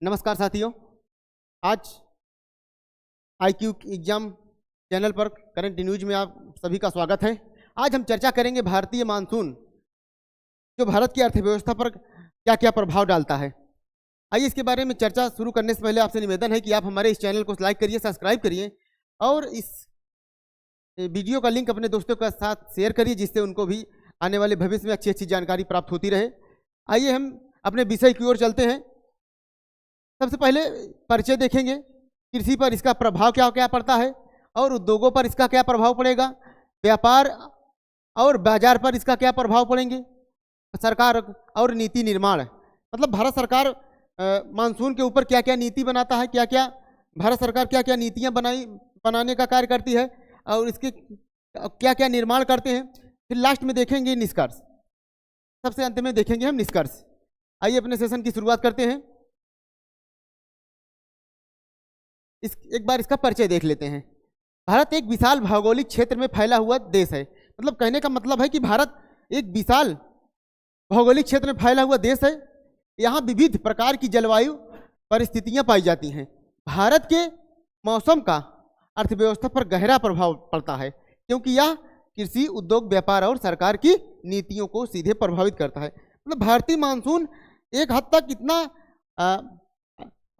नमस्कार साथियों, आज IQ एग्जाम चैनल पर करंट न्यूज में आप सभी का स्वागत है। आज हम चर्चा करेंगे भारतीय मानसून जो भारत की अर्थव्यवस्था पर क्या क्या प्रभाव डालता है। आइए इसके बारे में चर्चा शुरू करने से पहले आपसे निवेदन है कि आप हमारे इस चैनल को लाइक करिए, सब्सक्राइब करिए और इस वीडियो का लिंक अपने दोस्तों के साथ शेयर करिए, जिससे उनको भी आने वाले भविष्य में अच्छी जानकारी प्राप्त होती रहे। आइए हम अपने विषय की ओर चलते हैं। सबसे पहले परिचय देखेंगे, कृषि पर इसका प्रभाव क्या क्या पड़ता है और उद्योगों पर इसका क्या प्रभाव पड़ेगा, व्यापार और बाजार पर इसका क्या प्रभाव पड़ेंगे, सरकार और नीति निर्माण, मतलब भारत सरकार मानसून के ऊपर क्या क्या नीति बनाता है, क्या क्या भारत सरकार क्या क्या नीतियां बनाने का कार्य करती है और इसके क्या क्या निर्माण करते हैं। फिर लास्ट में देखेंगे निष्कर्ष, सबसे अंत में देखेंगे हम निष्कर्ष। आइए अपने सेशन की शुरुआत करते हैं। एक बार इसका परिचय देख लेते हैं। भारत एक विशाल भौगोलिक क्षेत्र में फैला हुआ देश है। मतलब कहने का मतलब है कि भारत एक विशाल भौगोलिक क्षेत्र में फैला हुआ देश है। यहाँ विविध प्रकार की जलवायु परिस्थितियाँ पाई जाती हैं। भारत के मौसम का अर्थव्यवस्था पर गहरा प्रभाव पड़ता है, क्योंकि यह कृषि, उद्योग, व्यापार और सरकार की नीतियों को सीधे प्रभावित करता है। मतलब भारतीय मानसून एक हद तक इतना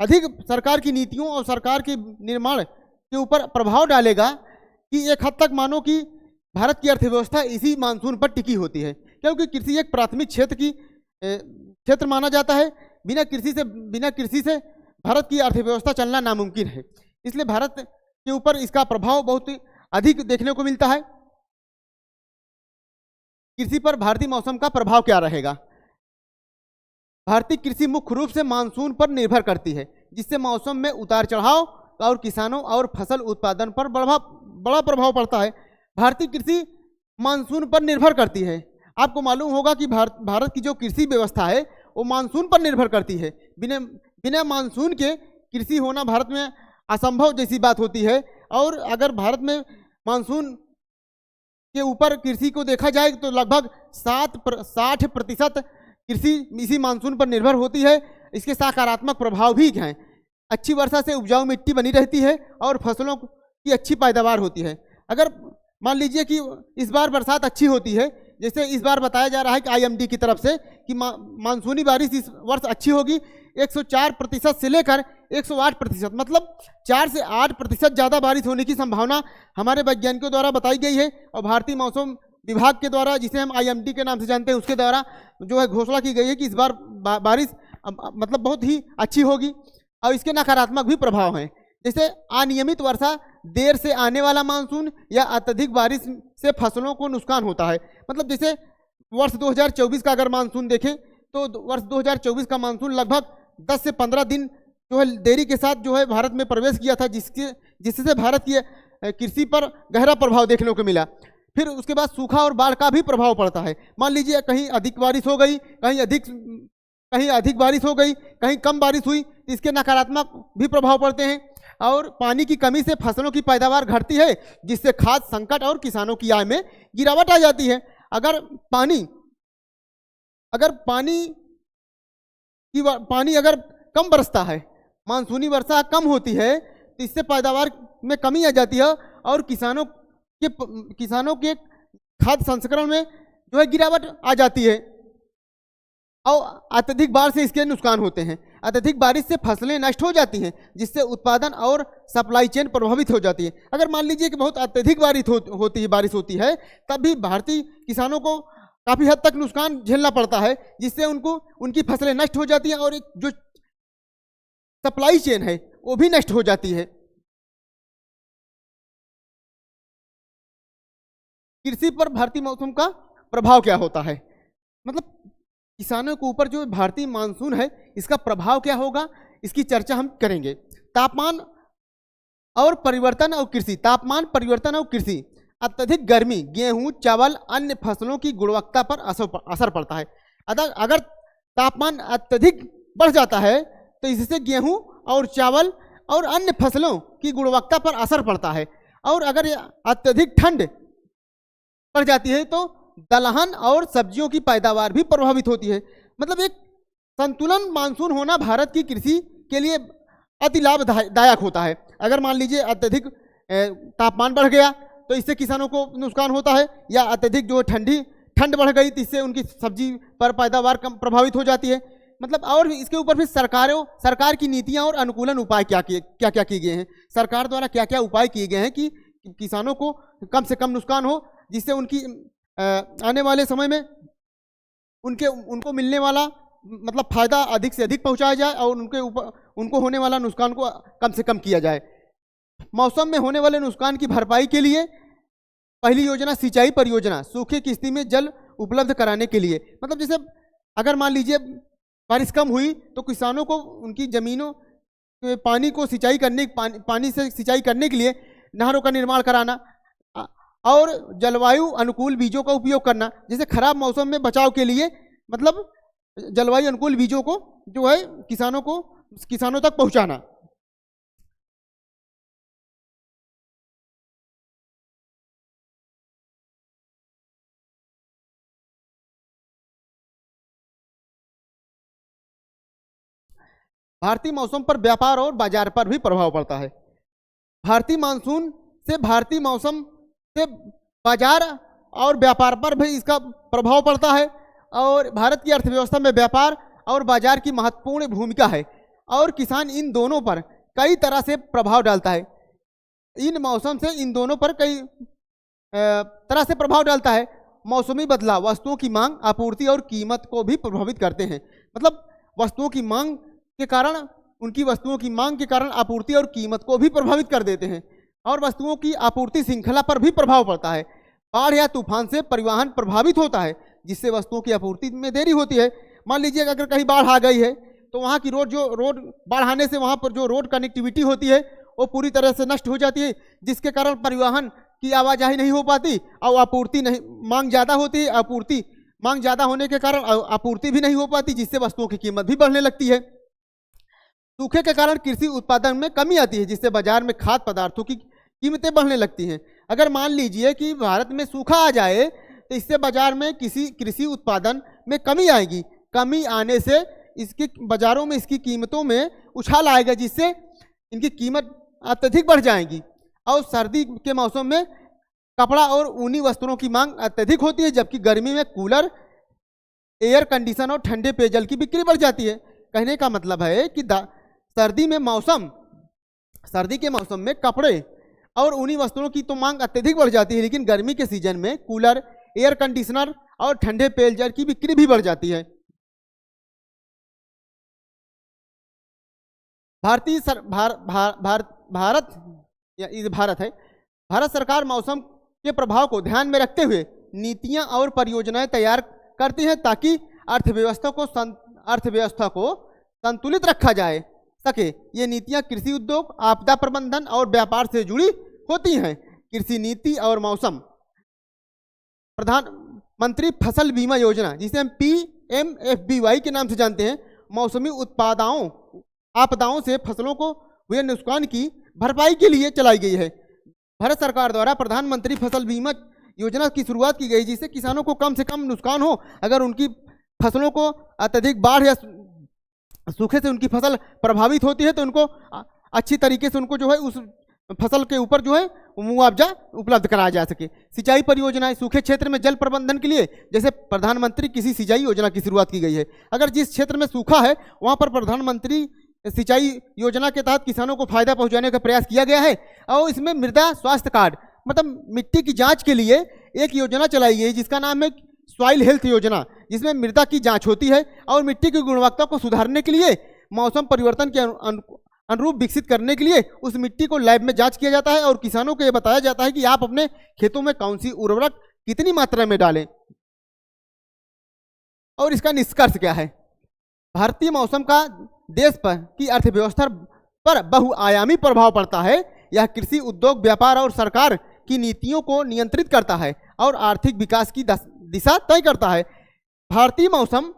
अधिक सरकार की नीतियों और सरकार के निर्माण के ऊपर प्रभाव डालेगा कि एक हद तक मानो कि भारत की अर्थव्यवस्था इसी मानसून पर टिकी होती है, क्योंकि कृषि एक प्राथमिक क्षेत्र माना जाता है। बिना कृषि से भारत की अर्थव्यवस्था चलना नामुमकिन है। इसलिए भारत के ऊपर इसका प्रभाव बहुत अधिक देखने को मिलता है। कृषि पर भारतीय मौसम का प्रभाव क्या रहेगा। भारतीय कृषि मुख्य रूप से मानसून पर निर्भर करती है, जिससे मौसम में उतार चढ़ाव और किसानों और फसल उत्पादन पर बड़ा प्रभाव पड़ता है। भारतीय कृषि मानसून पर निर्भर करती है। आपको मालूम होगा कि भारत की जो कृषि व्यवस्था है वो मानसून पर निर्भर करती है। बिना मानसून के कृषि होना भारत में असंभव जैसी बात होती है। और अगर भारत में मानसून के ऊपर कृषि को देखा जाए तो लगभग 60% कृषि इसी मानसून पर निर्भर होती है। इसके सकारात्मक प्रभाव भी हैं। अच्छी वर्षा से उपजाऊ मिट्टी बनी रहती है और फसलों की अच्छी पैदावार होती है। अगर मान लीजिए कि इस बार बरसात अच्छी होती है, जैसे इस बार बताया जा रहा है कि IMD की तरफ से कि मानसूनी बारिश इस वर्ष अच्छी होगी, 104% से लेकर 108%, मतलब 4 से 8% ज़्यादा बारिश होने की संभावना हमारे वैज्ञानिकों द्वारा बताई गई है। और भारतीय मौसम विभाग के द्वारा, जिसे हम IMD के नाम से जानते हैं, उसके द्वारा जो है घोषणा की गई है कि इस बार बारिश मतलब बहुत ही अच्छी होगी। और इसके नकारात्मक भी प्रभाव हैं, जैसे अनियमित वर्षा, देर से आने वाला मानसून या अत्यधिक बारिश से फसलों को नुकसान होता है। मतलब जैसे वर्ष 2024 का अगर मानसून देखें तो वर्ष 2024 का मानसून लगभग 10 से 15 दिन जो है देरी के साथ जो है भारत में प्रवेश किया था, जिससे भारत की कृषि पर गहरा प्रभाव देखने को मिला। फिर उसके बाद सूखा और बाढ़ का भी प्रभाव पड़ता है। मान लीजिए कहीं अधिक बारिश हो गई, कहीं अधिक बारिश हो गई, कहीं कम बारिश हुई, तो इसके नकारात्मक भी प्रभाव पड़ते हैं। और पानी की कमी से फसलों की पैदावार घटती है, जिससे खाद्य संकट और किसानों की आय में गिरावट आ जाती है। अगर पानी अगर कम बरसता है, मानसूनी वर्षा कम होती है, तो इससे पैदावार में कमी आ जाती है और किसानों के खाद्य संस्करण में जो है गिरावट आ जाती है। और अत्यधिक बाढ़ से इसके नुकसान होते हैं। अत्यधिक बारिश से फसलें नष्ट हो जाती हैं, जिससे उत्पादन और सप्लाई चेन प्रभावित हो जाती है। अगर मान लीजिए कि बहुत अत्यधिक बारिश होती है, तब भी भारतीय किसानों को काफ़ी हद तक नुकसान झेलना पड़ता है, जिससे उनकी फसलें नष्ट हो जाती हैं और एक जो सप्लाई चेन है वो भी नष्ट हो जाती है। कृषि पर भारतीय मौसम का प्रभाव क्या होता है, मतलब किसानों के ऊपर जो भारतीय मानसून है इसका प्रभाव क्या होगा, इसकी चर्चा हम करेंगे। तापमान परिवर्तन और कृषि। अत्यधिक गर्मी गेहूं, चावल, अन्य फसलों की गुणवत्ता पर असर पड़ता है। अगर तापमान अत्यधिक बढ़ जाता है तो इससे गेहूं और चावल और अन्य फसलों की गुणवत्ता पर असर पड़ता है। और अगर अत्यधिक ठंड बढ़ जाती है तो दलहन और सब्जियों की पैदावार भी प्रभावित होती है। मतलब एक संतुलन मानसून होना भारत की कृषि के लिए अति लाभदायक होता है। अगर मान लीजिए अत्यधिक तापमान बढ़ गया तो इससे किसानों को नुकसान होता है, या अत्यधिक जो ठंड बढ़ गई तो इससे उनकी सब्जी पर पैदावार कम प्रभावित हो जाती है। मतलब और इसके ऊपर फिर सरकार की नीतियां और अनुकूलन उपाय क्या किए गए हैं, सरकार द्वारा क्या क्या उपाय किए गए हैं कि किसानों को कम से कम नुकसान हो, जिससे उनकी आने वाले समय में उनको मिलने वाला मतलब फायदा अधिक से अधिक पहुंचाया जाए और उनको होने वाला नुकसान को कम से कम किया जाए। मौसम में होने वाले नुकसान की भरपाई के लिए पहली योजना सिंचाई परियोजना, सूखे की स्थिति में जल उपलब्ध कराने के लिए। मतलब जैसे अगर मान लीजिए बारिश कम हुई तो किसानों को उनकी जमीनों पानी से सिंचाई करने के लिए नहरों का निर्माण कराना और जलवायु अनुकूल बीजों का उपयोग करना। जैसे खराब मौसम में बचाव के लिए मतलब जलवायु अनुकूल बीजों को जो है किसानों तक पहुंचाना। भारतीय मौसम पर व्यापार और बाजार पर भी प्रभाव पड़ता है। भारतीय मानसून से भारतीय मौसम से बाजार और व्यापार पर भी इसका प्रभाव पड़ता है, और भारत की अर्थव्यवस्था में व्यापार और बाजार की महत्वपूर्ण भूमिका है, और किसान इन दोनों पर कई तरह से प्रभाव डालता है। इन मौसम से इन दोनों पर कई तरह से प्रभाव डालता है। मौसमी बदलाव वस्तुओं की मांग, आपूर्ति और कीमत को भी प्रभावित करते हैं। मतलब वस्तुओं की मांग के कारण आपूर्ति और कीमत को भी प्रभावित कर देते हैं, और वस्तुओं की आपूर्ति श्रृंखला पर भी प्रभाव पड़ता है। बाढ़ या तूफान से परिवहन प्रभावित होता है, जिससे वस्तुओं की आपूर्ति में देरी होती है। मान लीजिए अगर कहीं बाढ़ आ गई है तो वहाँ की रोड बाढ़ आने से वहाँ पर जो रोड कनेक्टिविटी होती है वो पूरी तरह से नष्ट हो जाती है, जिसके कारण परिवहन की आवाजाही नहीं हो पाती और आपूर्ति नहीं, मांग ज़्यादा होती है, मांग ज़्यादा होने के कारण आपूर्ति भी नहीं हो पाती, जिससे वस्तुओं की कीमत भी बढ़ने लगती है। सूखे के कारण कृषि उत्पादन में कमी आती है, जिससे बाजार में खाद्य पदार्थों की कीमतें बढ़ने लगती हैं। अगर मान लीजिए कि भारत में सूखा आ जाए तो इससे बाजार में कृषि उत्पादन में कमी आएगी। कमी आने से इसकी बाजारों में इसकी कीमतों में उछाल आएगा, जिससे इनकी कीमत अत्यधिक बढ़ जाएगी। और सर्दी के मौसम में कपड़ा और ऊनी वस्त्रों की मांग अत्यधिक होती है, जबकि गर्मी में कूलर, एयर कंडीशन और ठंडे पेयजल की बिक्री बढ़ जाती है। कहने का मतलब है कि सर्दी के मौसम में कपड़े और ऊनी वस्त्रों की तो मांग अत्यधिक बढ़ जाती है, लेकिन गर्मी के सीजन में कूलर, एयर कंडीशनर और ठंडे पेयजल की बिक्री भी बढ़ जाती है। भारत सरकार मौसम के प्रभाव को ध्यान में रखते हुए नीतियां और परियोजनाएं तैयार करती है, ताकि अर्थव्यवस्था को संतुलित रखा जाए सके। ये नीतियां कृषि उद्योग, आपदा प्रबंधन और व्यापार से जुड़ी होती हैं। कृषि नीति और मौसम, प्रधानमंत्री फसल बीमा योजना, जिसे हम PMFBY के नाम से जानते हैं, मौसमी आपदाओं से फसलों को हुए नुकसान की भरपाई के लिए चलाई गई है। भारत सरकार द्वारा प्रधानमंत्री फसल बीमा योजना की शुरुआत की गई, जिससे किसानों को कम से कम नुकसान हो। अगर उनकी फसलों को अत्यधिक बाढ़ या सूखे से उनकी फसल प्रभावित होती है तो उनको अच्छी तरीके से उनको जो है उस फसल के ऊपर जो है मुआवजा उपलब्ध कराया जा सके। सिंचाई परियोजनाएं, सूखे क्षेत्र में जल प्रबंधन के लिए जैसे प्रधानमंत्री कृषि सिंचाई योजना की शुरुआत की गई है। अगर जिस क्षेत्र में सूखा है वहां पर प्रधानमंत्री सिंचाई योजना के तहत किसानों को फायदा पहुंचाने का प्रयास किया गया है। और इसमें मृदा स्वास्थ्य कार्ड, मतलब मिट्टी की जांच के लिए एक योजना चलाई गई जिसका नाम है सॉइल हेल्थ योजना, जिसमें मृदा की जांच होती है और मिट्टी की गुणवत्ता को सुधारने के लिए, मौसम परिवर्तन के अनुरूप विकसित करने के लिए उस मिट्टी को लैब में जांच किया जाता है और किसानों को यह बताया जाता है कि आप अपने खेतों में कौन सी उर्वरक कितनी मात्रा में डालें। और इसका निष्कर्ष क्या है? भारतीय मौसम का देश पर की अर्थव्यवस्था पर बहुआयामी प्रभाव पड़ता है। यह कृषि, उद्योग, व्यापार और सरकार की नीतियों को नियंत्रित करता है और आर्थिक विकास की दिशा तय करता है। भारतीय मौसम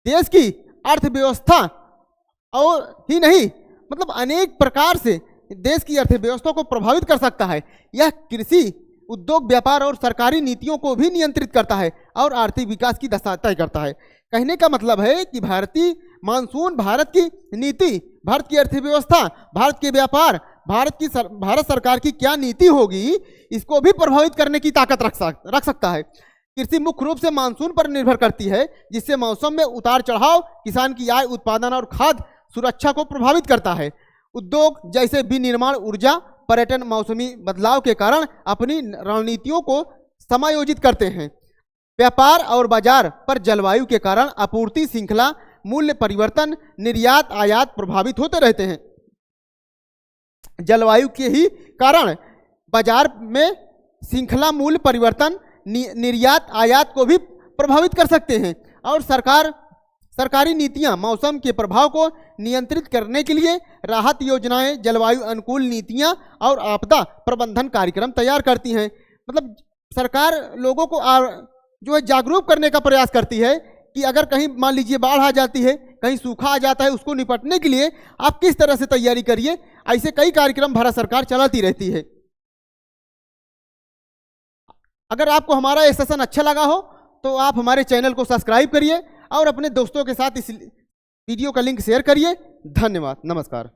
देश की अर्थव्यवस्था और ही नहीं, मतलब अनेक प्रकार से देश की अर्थव्यवस्था को प्रभावित कर सकता है। यह कृषि, उद्योग, व्यापार और सरकारी नीतियों को भी नियंत्रित करता है और आर्थिक विकास की दिशा तय करता है। कहने का मतलब है कि भारतीय मानसून भारत की नीति, भारत की अर्थव्यवस्था, भारत के व्यापार, भारत सरकार की क्या नीति होगी, इसको भी प्रभावित करने की ताकत रख सकता है। कृषि मुख्य रूप से मानसून पर निर्भर करती है, जिससे मौसम में उतार चढ़ाव किसान की आय, उत्पादन और खाद्य सुरक्षा को प्रभावित करता है। उद्योग जैसे विनिर्माण, ऊर्जा, पर्यटन मौसमी बदलाव के कारण अपनी रणनीतियों को समायोजित करते हैं। व्यापार और बाजार पर जलवायु के कारण आपूर्ति श्रृंखला, मूल्य परिवर्तन, निर्यात आयात प्रभावित होते रहते हैं। जलवायु के ही कारण बाजार में श्रृंखला, मूल्य परिवर्तन, निर्यात आयात को भी प्रभावित कर सकते हैं। और सरकारी नीतियां मौसम के प्रभाव को नियंत्रित करने के लिए राहत योजनाएं, जलवायु अनुकूल नीतियां और आपदा प्रबंधन कार्यक्रम तैयार करती हैं। मतलब सरकार लोगों को जो है जागरूक करने का प्रयास करती है कि अगर कहीं मान लीजिए बाढ़ आ जाती है, कहीं सूखा आ जाता है, उसको निपटने के लिए आप किस तरह से तैयारी करिए। ऐसे कई कार्यक्रम भारत सरकार चलाती रहती है। अगर आपको हमारा ये सेशन अच्छा लगा हो तो आप हमारे चैनल को सब्सक्राइब करिए और अपने दोस्तों के साथ इस वीडियो का लिंक शेयर करिए। धन्यवाद, नमस्कार।